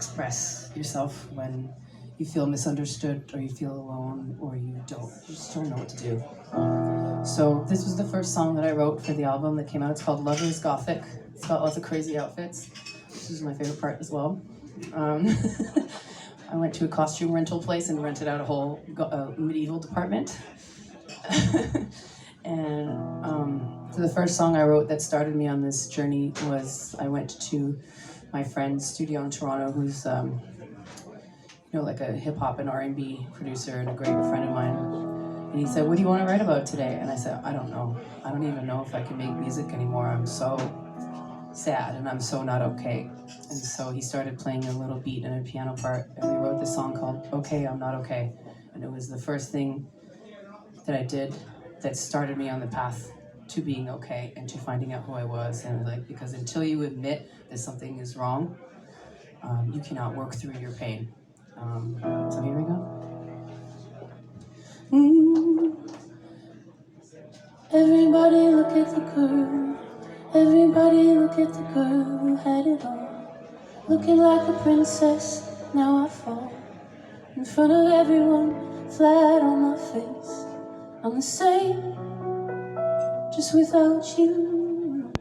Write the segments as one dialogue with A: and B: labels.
A: express yourself when you feel misunderstood or you feel alone or you just don't know what to do. So this was the first song that I wrote for the album that came out. It's called Love is Gothic. It's got lots of crazy outfits. This is my favorite part as well. I went to a costume rental place and rented out a whole medieval department. And so the first song I wrote that started me on this journey was I went to my friend's studio in Toronto, who's like a hip hop and R&B producer and a great friend of mine. And he said, "What do you want to write about today?" And I said, "I don't know. I don't even know if I can make music anymore. I'm so sad and I'm so not okay." And so he started playing a little beat and a piano part, and we wrote this song called "Okay, I'm Not Okay." And it was the first thing that I did that started me on the path to being okay and to finding out who I was. And because until you admit that something is wrong, you cannot work through your pain. So here we go. Everybody look at the girl. Everybody look at the girl who had it all. Looking like a princess, now I fall. In front of everyone, flat on my face. I'm the same, just without you.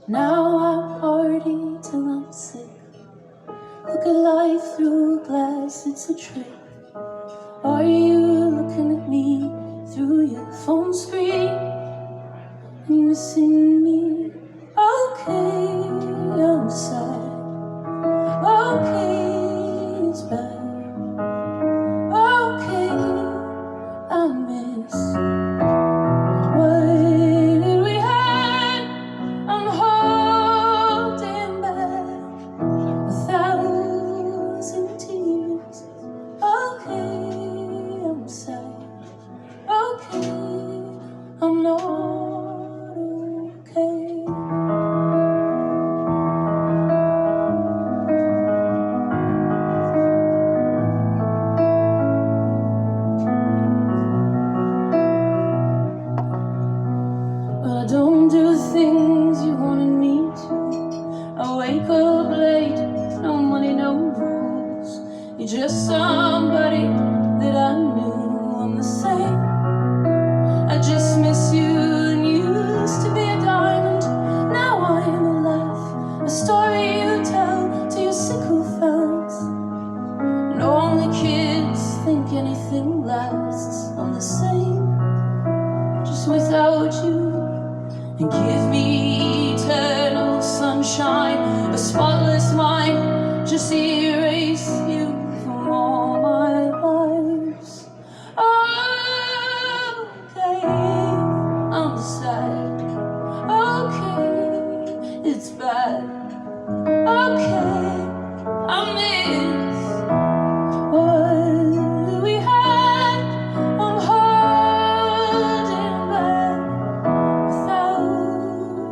A: Now I party till I'm sick. Look at life through glass, it's a trick. Are you looking at me through your phone screen and missing me? Okay, I'm sad. Okay, it's bad. Okay, I miss what did we had. I'm holding back 1,000 tears. Okay, I'm sad. Okay, I'm not okay. But I don't do things you wanted me to. I wake up late, no money, no rules. You're just somebody that I knew. I'm the same. I just miss you and used to be a diamond. Now I'm a laugh, a story you tell to your sycophants. And only kids think anything lasts. I'm the same, just without you. And give me eternal sunshine, a spotless mind, just erase you from all my lives. Okay, I'm sad. Okay, it's bad. Okay, I miss what we had. I'm holding back 1,000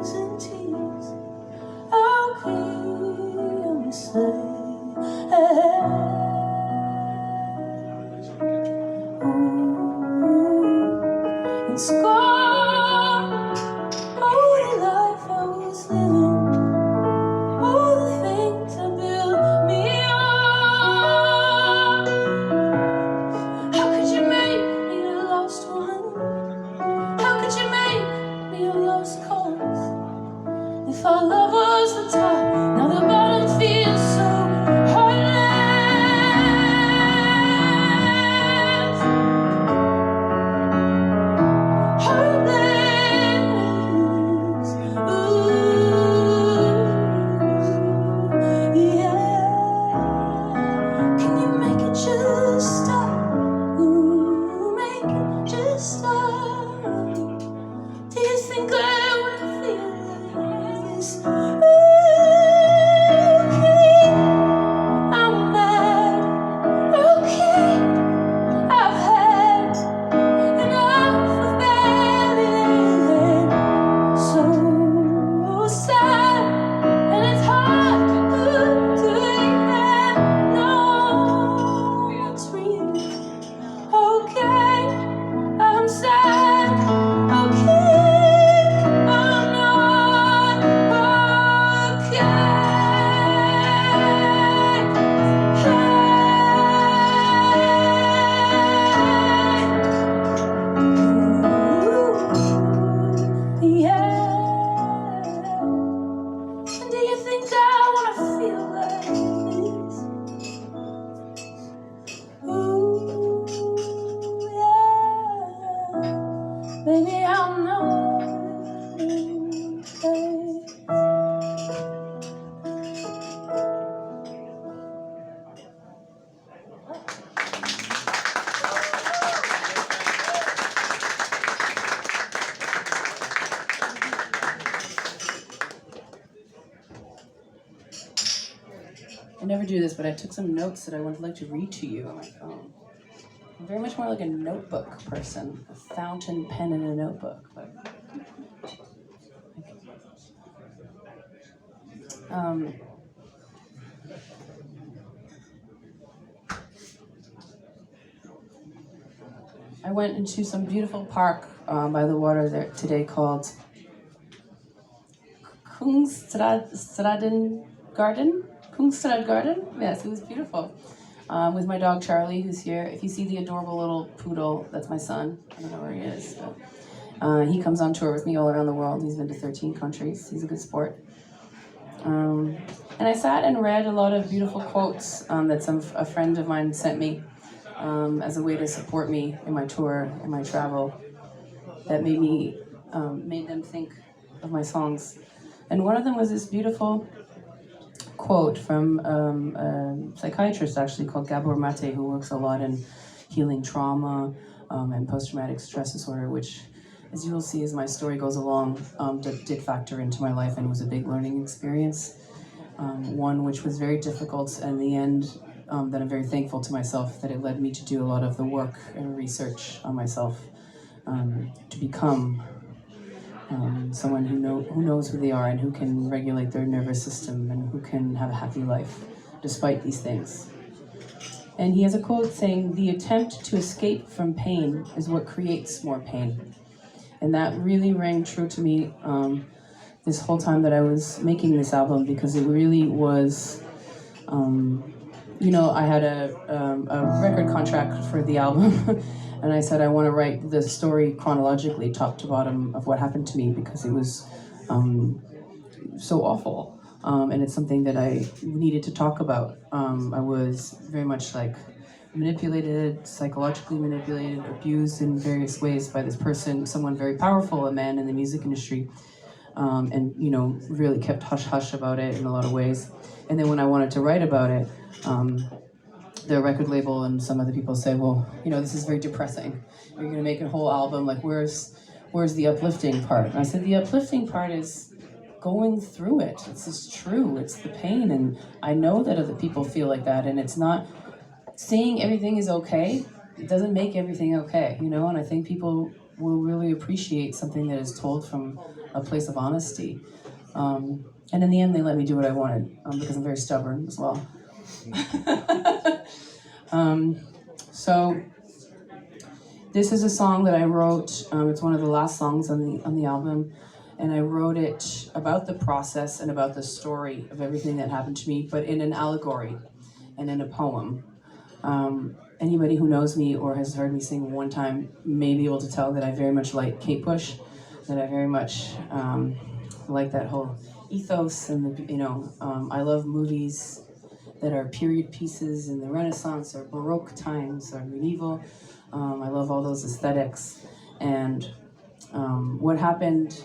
A: never do this, but I took some notes that I would like to read to you on my phone. I'm very much more like a notebook person, a fountain pen and a notebook. But I went into some beautiful park by the water there today called Kungsträdgården Garden. Kungsträd Garden? Yes, it was beautiful. With my dog Charlie, who's here. If you see the adorable little poodle, that's my son. I don't know where he is. But, he comes on tour with me all around the world. He's been to 13 countries. He's a good sport. And I sat and read a lot of beautiful quotes that a friend of mine sent me as a way to support me in my tour, in my travel, that made them think of my songs. And one of them was this beautiful quote from a psychiatrist actually called Gabor Mate, who works a lot in healing trauma and post-traumatic stress disorder, which, as you will see as my story goes along, did factor into my life and was a big learning experience. One which was very difficult, and in the end, that I'm very thankful to myself that it led me to do a lot of the work and research on myself to become someone who knows who they are and who can regulate their nervous system and who can have a happy life despite these things. And he has a quote saying, "The attempt to escape from pain is what creates more pain." And that really rang true to me this whole time that I was making this album, because it really was, I had a record contract for the album. And I said, I want to write the story chronologically, top to bottom, of what happened to me, because it was so awful. And it's something that I needed to talk about. I was very much like manipulated, psychologically manipulated, abused in various ways by this person, someone very powerful, a man in the music industry, and really kept hush-hush about it in a lot of ways. And then when I wanted to write about it, the record label and some other people said, well, this is very depressing. You're going to make a whole album, like where's the uplifting part? And I said, the uplifting part is going through it. It's just true. It's the pain. And I know that other people feel like that. And it's not saying everything is okay. It doesn't make everything okay, and I think people will really appreciate something that is told from a place of honesty. And in the end, they let me do what I wanted because I'm very stubborn as well. So this is a song that I wrote. It's one of the last songs on the album, and I wrote it about the process and about the story of everything that happened to me, but in an allegory and in a poem. Anybody who knows me or has heard me sing one time may be able to tell that I very much like Kate Bush, that I very much like that whole ethos, and I love movies that are period pieces in the Renaissance or Baroque times or medieval. I love all those aesthetics. And what happened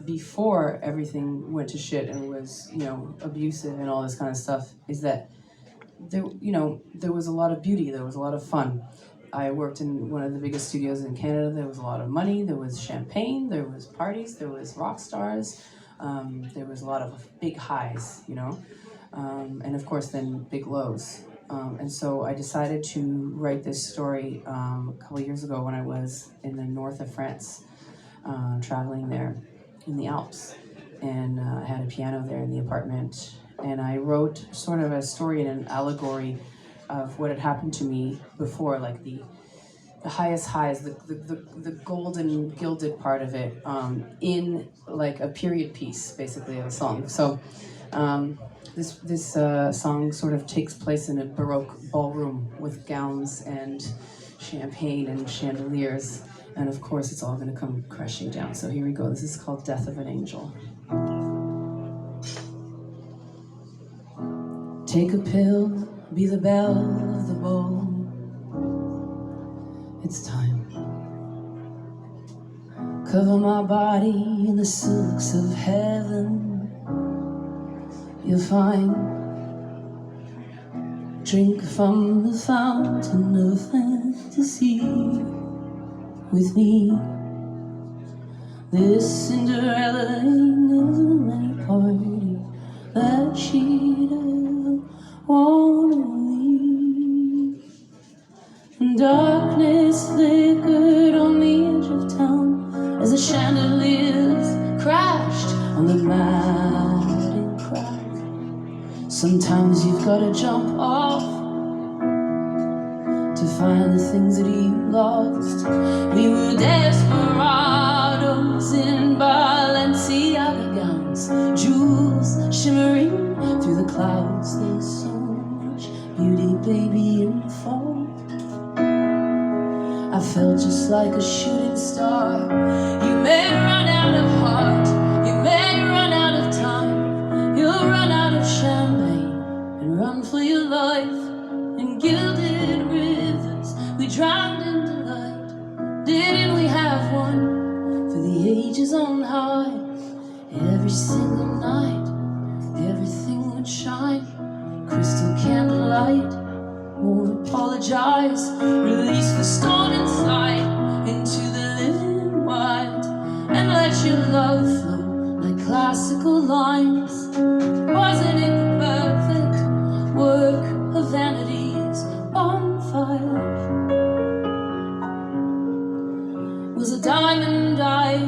A: before everything went to shit and was, abusive and all this kind of stuff is that there was a lot of beauty, there was a lot of fun. I worked in one of the biggest studios in Canada. There was a lot of money, there was champagne, there was parties, there was rock stars, there was a lot of big highs, and of course then big lows. And so I decided to write this story a couple years ago when I was in the north of France, traveling there in the Alps. And I had a piano there in the apartment. And I wrote sort of a story and an allegory of what had happened to me before, like the highest highs, the golden gilded part of it, in like a period piece, basically, of a song. So this song sort of takes place in a Baroque ballroom with gowns and champagne and chandeliers. And of course, it's all going to come crashing down. So here we go. This is called Death of an Angel. Take a pill, be the belle of the ball. It's time. Cover my body in the silks of heaven. You'll find. Drink from the fountain of fantasy with me. This Cinderella ain't never met a party that she'd ever wanna leave. And darkness flickered on the edge of town as the chandeliers crashed on the madding crowd. Sometimes you've gotta jump off to find the things that you lost. We were desperados in Balenciaga gowns, jewels shimmering through the clouds. There's so much beauty, baby, in the fall. I felt just like a shooting star. You may run out of heart, you may run out of time, you'll run out of champagne and run for your life. In gilded rivers we drowned in delight. Didn't we have one for the ages on high? Every single night everything would shine, crystal candlelight. Won't apologize, release the storm inside into the living wild, and let your love flow like classical lines. Wasn't it the perfect work of vanity's bonfire? Was a diamond eye,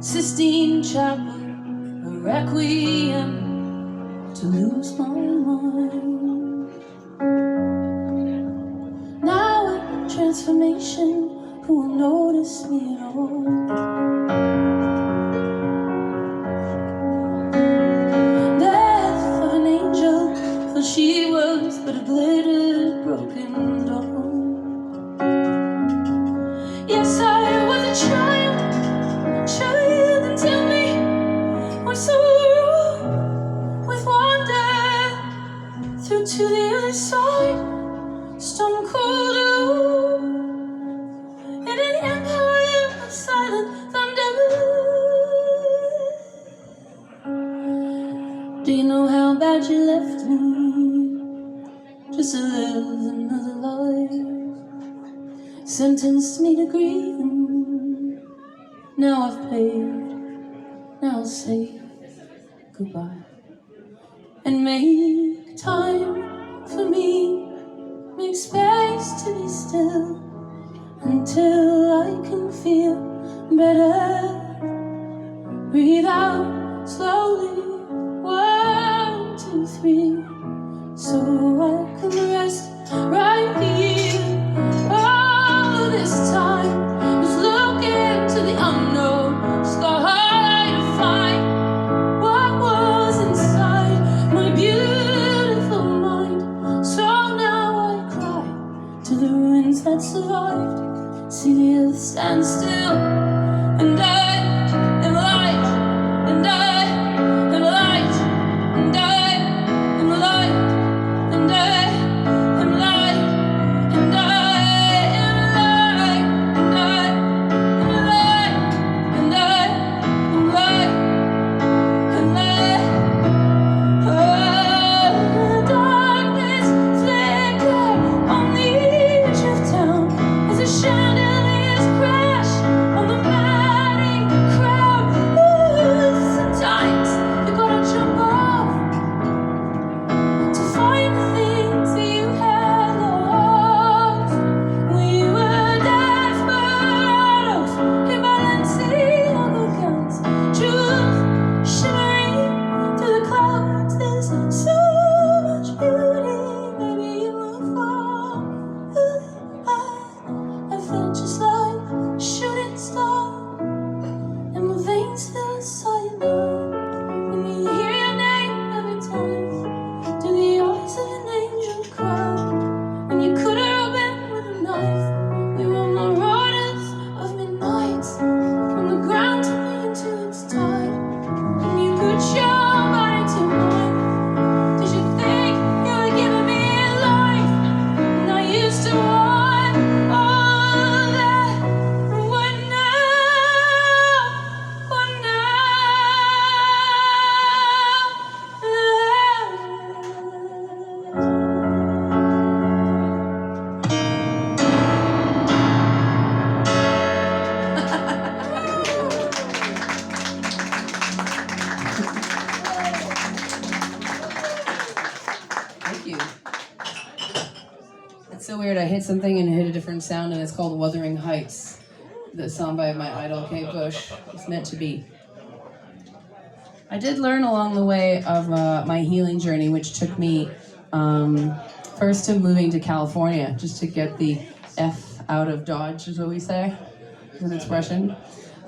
A: Sistine Chapel, a requiem to lose my mind? Transformation, who will notice me at all? Death of an angel, for she was but a glittered broken doll. Yes, I was a child until me was so raw with wonder through to the other side, stone cold. Do you know how bad you left me? Just to live another life, sentenced me to grieving. Now I've paid, now I'll say goodbye. And make time for me, make space to be still, until I can feel better. Breathe out slowly, 1, 2, 3, so I can rest right here. All this time was looking to the unknown sky to find what was inside my beautiful mind. So now I cry to the ruins that survived. See the earth stand still, and I am light, and I am light, and I am light, and I am light, and I am light, and I am light, and I am light, and I. Oh, darkness flickered on the edge of town as the chandeliers crash on the you. It's so weird. I hit something and it hit a different sound, and it's called Wuthering Heights. The song by my idol, Kate Bush. It's meant to be. I did learn along the way of my healing journey, which took me first to moving to California, just to get the F out of Dodge, is what we say. It's an expression.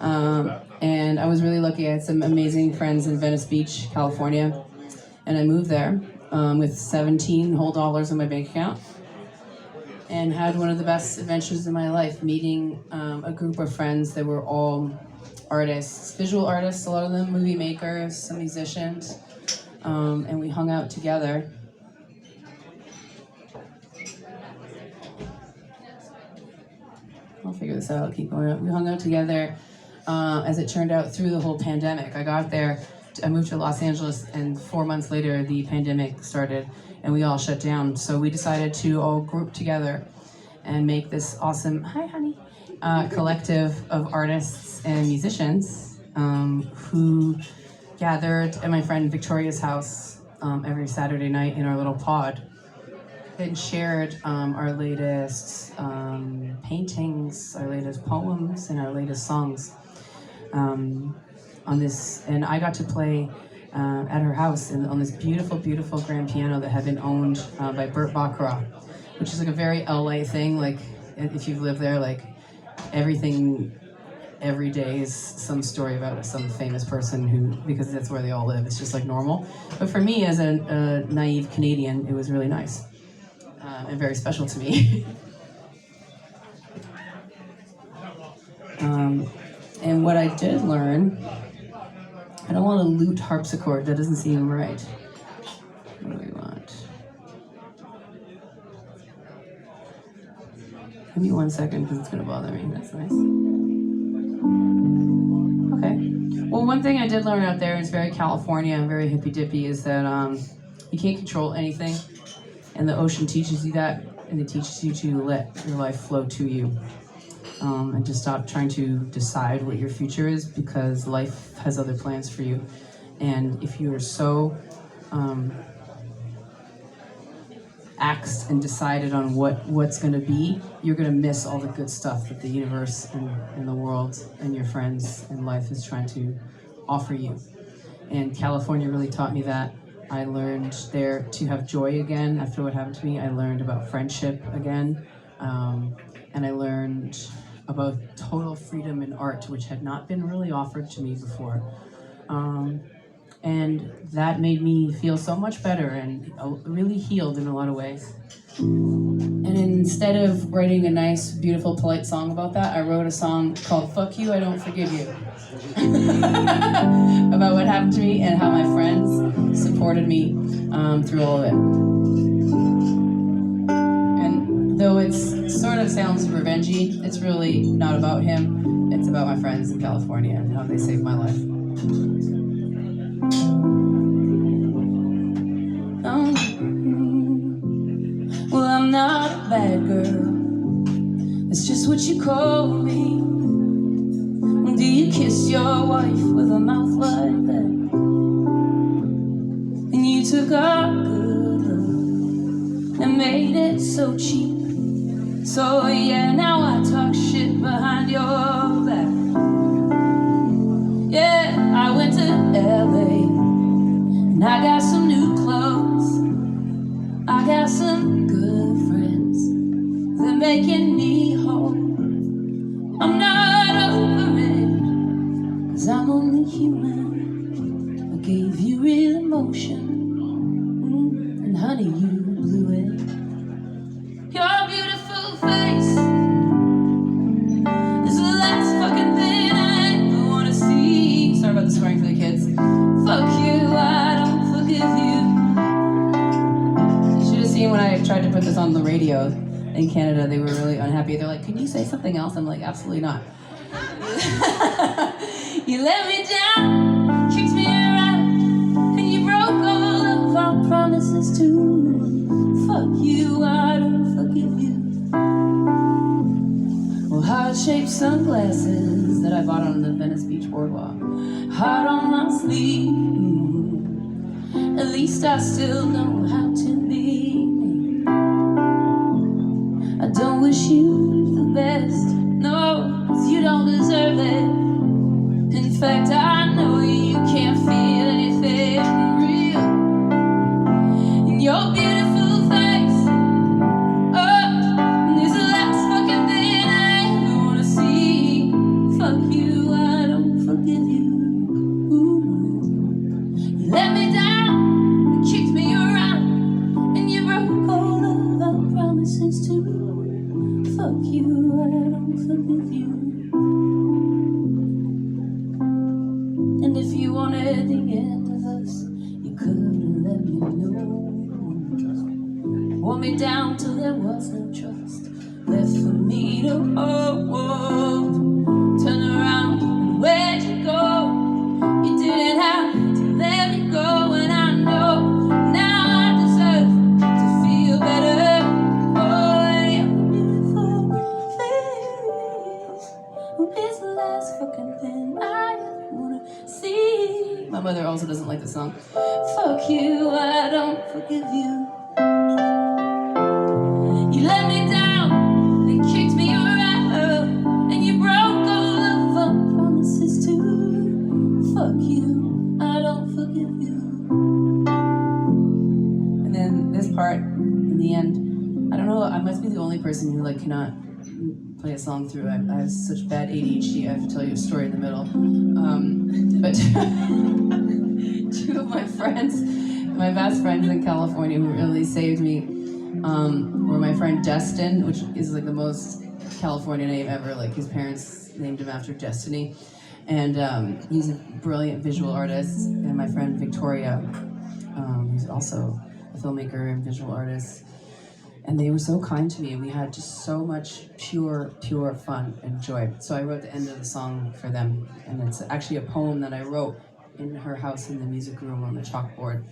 A: And I was really lucky. I had some amazing friends in Venice Beach, California. And I moved there with $17 whole in my bank account. And had one of the best adventures of my life, meeting a group of friends that were all artists, visual artists, a lot of them movie makers, some musicians, and we hung out together. I'll figure this out, I'll keep going up. We hung out together, as it turned out, through the whole pandemic. I got there, I moved to Los Angeles, and 4 months later, the pandemic started, and we all shut down. So we decided to all group together and make this awesome, hi honey, collective of artists and musicians who gathered at my friend Victoria's house every Saturday night in our little pod and shared our latest paintings, our latest poems, and our latest songs on this. And I got to play at her house on this beautiful, beautiful grand piano that had been owned by Burt Baccarat, which is like a very LA thing. Like, if you've lived there, like everything, every day is some story about some famous person who, because that's where they all live, it's just like normal. But for me, as a naive Canadian, it was really nice and very special to me. And what I did learn, I don't want a lute harpsichord, that doesn't seem right. What do we want? Give me 1 second because it's going to bother me. That's nice. Okay. Well, one thing I did learn out there, it's very California and very hippy-dippy, is that you can't control anything. And the ocean teaches you that, and it teaches you to let your life flow to you. And to stop trying to decide what your future is, because life has other plans for you. And if you are so axed and decided on what's going to be, you're going to miss all the good stuff that the universe and the world and your friends and life is trying to offer you. And California really taught me that. I learned there to have joy again after what happened to me. I learned about friendship again. And I learned about total freedom in art, which had not been really offered to me before. And that made me feel so much better and really healed in a lot of ways. And instead of writing a nice, beautiful, polite song about that, I wrote a song called Fuck You, I Don't Forgive You. About what happened to me and how my friends supported me through all of it. Though it sort of sounds revengey, it's really not about him. It's about my friends in California and how they saved my life. Well, I'm not a bad girl. It's just what you call me. Do you kiss your wife with a mouth like that? And you took our good love and made it so cheap. So yeah, now I talk shit behind your back. Yeah, I went to LA and I got some new clothes. I got some good friends. They're making me whole. I'm not over it, 'cause I'm only human. I gave you real emotion, and honey, you blew it. Your beautiful face is the last fucking thing I ever wanna see. Sorry about the swearing for the kids. Fuck you, I don't forgive you. You should have seen when I tried to put this on the radio in Canada. They were really unhappy. They're like, can you say something else? I'm like, absolutely not. You let me down, kicked me around, and you broke all of our promises too. Fuck you, I don't forgive you. Well, heart-shaped sunglasses that I bought on the Venice Beach boardwalk, heart on my sleeve. At least I still know how to be. wore me down till there was no trust left for me to hold. Turn around, and where'd you go? You didn't have to let me go, and I know now I deserve to feel better. Oh, you're beautiful, please. Who is the last fucking thing I wanna see? My mother also doesn't like the song. Fuck you, I don't forgive you. You let me down, then kicked me around, and you broke all of our promises too. Fuck you, I don't forgive you. And then this part, in the end, I don't know, I must be the only person who like cannot play a song through. I have such bad ADHD, I have to tell you a story in the middle. But two of my friends, my best friends in California who really saved me, were my friend Destin, which is like the most California name ever. Like his parents named him after Destiny. And he's a brilliant visual artist. And my friend Victoria, who's also a filmmaker and visual artist. And they were so kind to me, and we had just so much pure fun and joy. So I wrote the end of the song for them, and it's actually a poem that I wrote in her house in the music room on the chalkboard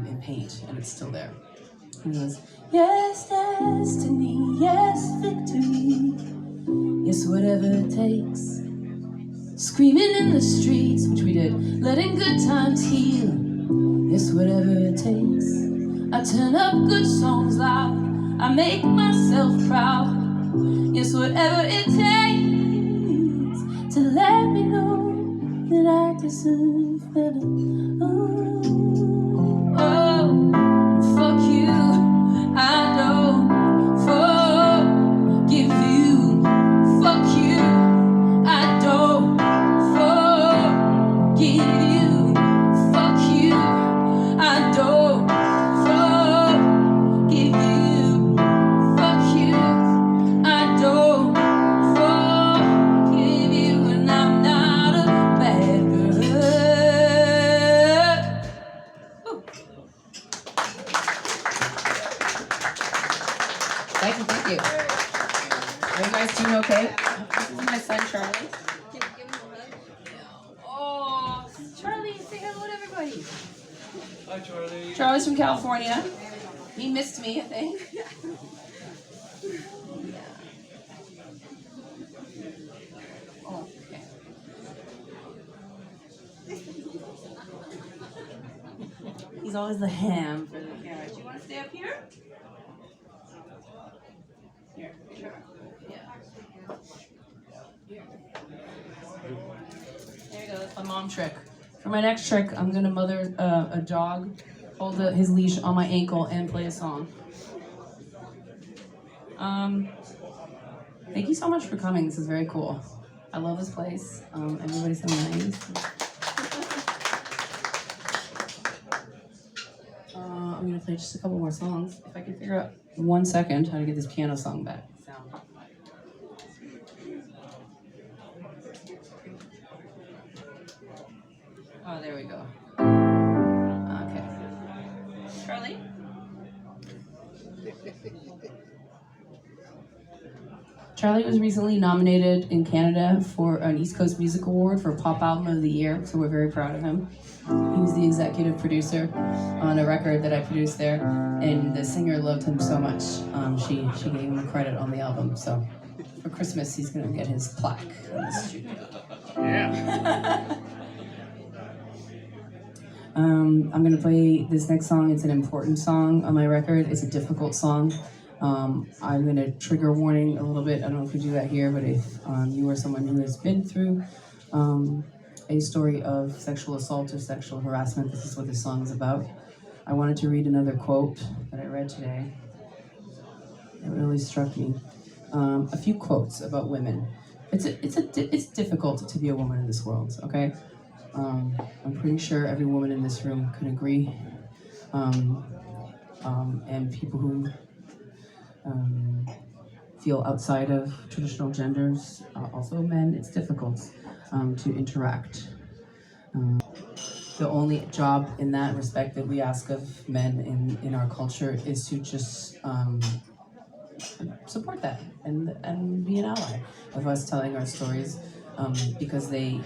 A: in paint, and it's still there. And it goes, yes, destiny, yes, victory, yes, whatever it takes. Screaming in the streets, which we did, letting good times heal, yes, whatever it takes. I turn up good songs loud, I make myself proud. Yes, whatever it takes to let me know that I deserve better. Oh, oh, fuck you, I don't forgive you. Fuck you, I don't forgive you. Fuck you, I don't. Thank you. Are you guys doing okay? This is my son, Charlie. Give him a hug. Oh, Charlie, say hello to everybody.
B: Hi, Charlie.
A: Charlie's from California. He missed me, I think. Yeah. Oh, okay. He's always the ham for the camera. Do you want to stay up here? Here, sure. Yeah. Here. There you go. That's my mom trick. For my next trick, I'm gonna mother a dog, hold his leash on my ankle, and play a song. Thank you so much for coming. This is very cool. I love this place. Everybody's so nice. I'm gonna play just a couple more songs. If I can figure out 1 second how to get this piano song back. Sound. Oh, there we go. Okay. Charlie? Charlie was recently nominated in Canada for an East Coast Music Award for Pop Album of the Year, so we're very proud of him. He was the executive producer on a record that I produced there, and the singer loved him so much. She gave him credit on the album, so for Christmas he's gonna get his plaque in the studio.
B: Yeah.
A: I'm gonna play this next song. It's an important song on my record. It's a difficult song. I'm gonna trigger warning a little bit. I don't know if we do that here, but if you are someone who has been through a story of sexual assault or sexual harassment, this is what this song is about. I wanted to read another quote that I read today. It really struck me. A few quotes about women. It's difficult to be a woman in this world, okay? I'm pretty sure every woman in this room could agree. And people who feel outside of traditional genders, also men, it's difficult to interact. the only job in that respect that we ask of men in our culture is to just support that and be an ally of us telling our stories, because they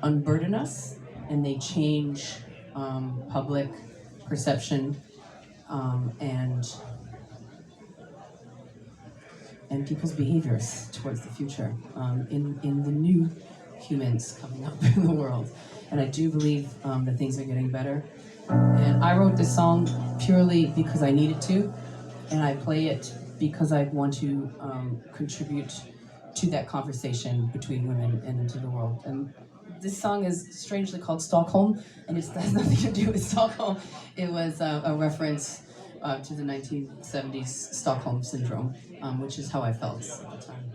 A: unburden us and they change public perception, and people's behaviors towards the future, in the new humans coming up in the world. And I do believe that things are getting better. And I wrote this song purely because I needed to, and I play it because I want to contribute to that conversation between women and into the world. And this song is strangely called Stockholm, and it has nothing to do with Stockholm. It was a reference to the 1970s Stockholm syndrome, which is how I felt at the time.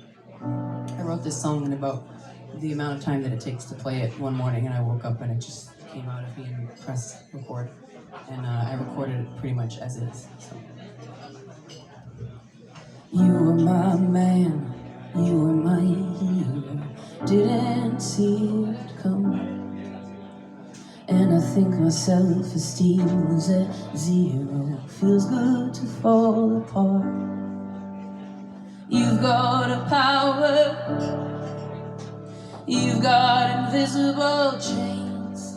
A: I wrote this song in about the amount of time that it takes to play it one morning, and I woke up and it just came out of me and pressed record, and I recorded it pretty much as is. So. You were my man, you were my hero, didn't see it come, and I think my self-esteem was at zero. Feels good to fall apart. You've got a power, you've got invisible chains.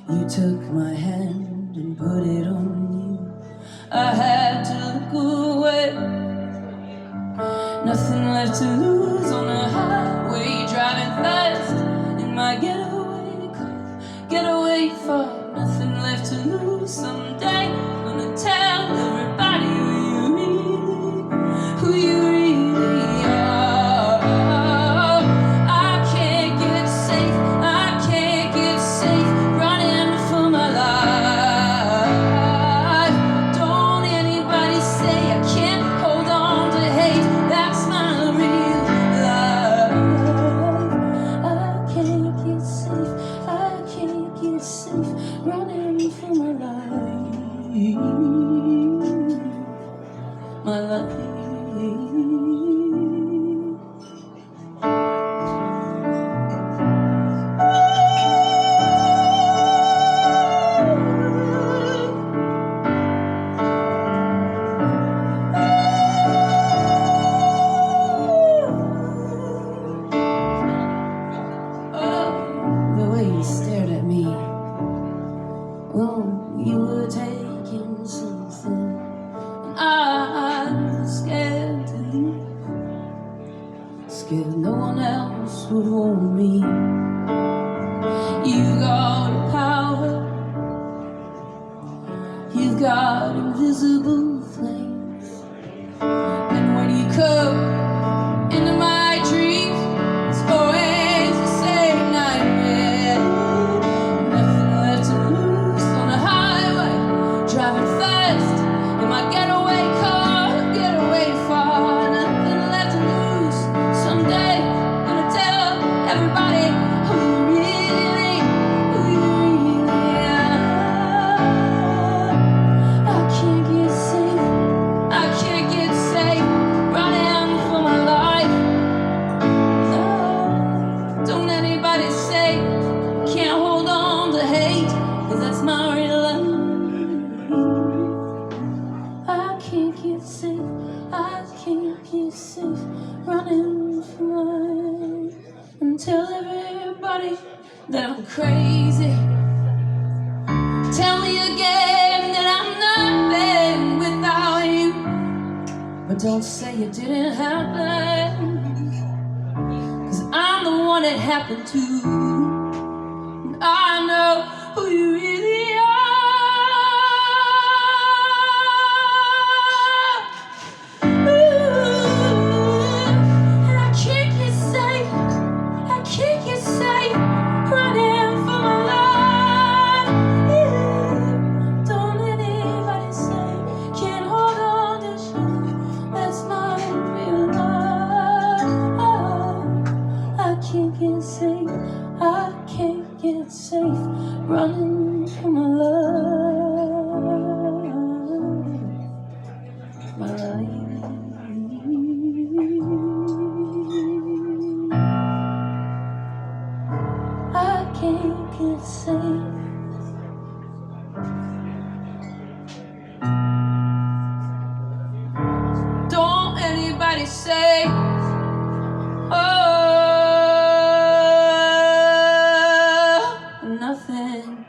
A: You took my hand and put it on you. I had to look away. Nothing left to lose on the highway, driving fast in my getaway car. Getaway far, nothing left to lose. Someday I'm gonna tell everybody who you really are. I can't get safe running for my life. Don't anybody say I can't hold on to hate. That's my real life. I can't get safe running for my life. My life. The way you stared at me, well, you were taking something, and I was scared to leave, scared no one else would want me. You got a power, you've got invisible flames, and when you come into my dreams, it's always the same nightmare. Nothing left to lose on the highway, driving fast in my getaway car, getaway far. Nothing left to lose. Someday I'm gonna tell everybody who you really are. I can't get safe running for my life. No, don't anybody say can't hold on to hate, 'cause that's my real life. I can't get safe running for my life, and tell everybody that I'm crazy. Tell me again that I'm nothing without you, but don't say it didn't happen, 'cause I'm the one it happened to, and I know who you really are. Ooh, and I can't get safe running for my life. Don't anybody say can't hold on to shit. That's my real life. I can't get safe. say, oh, nothing.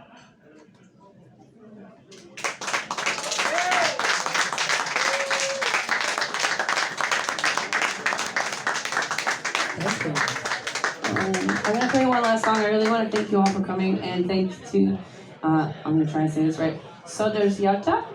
C: That's good. I'm gonna play one last song. I really want to thank you all for coming, and thanks to I'm gonna try and say this right, Söders Hjärta.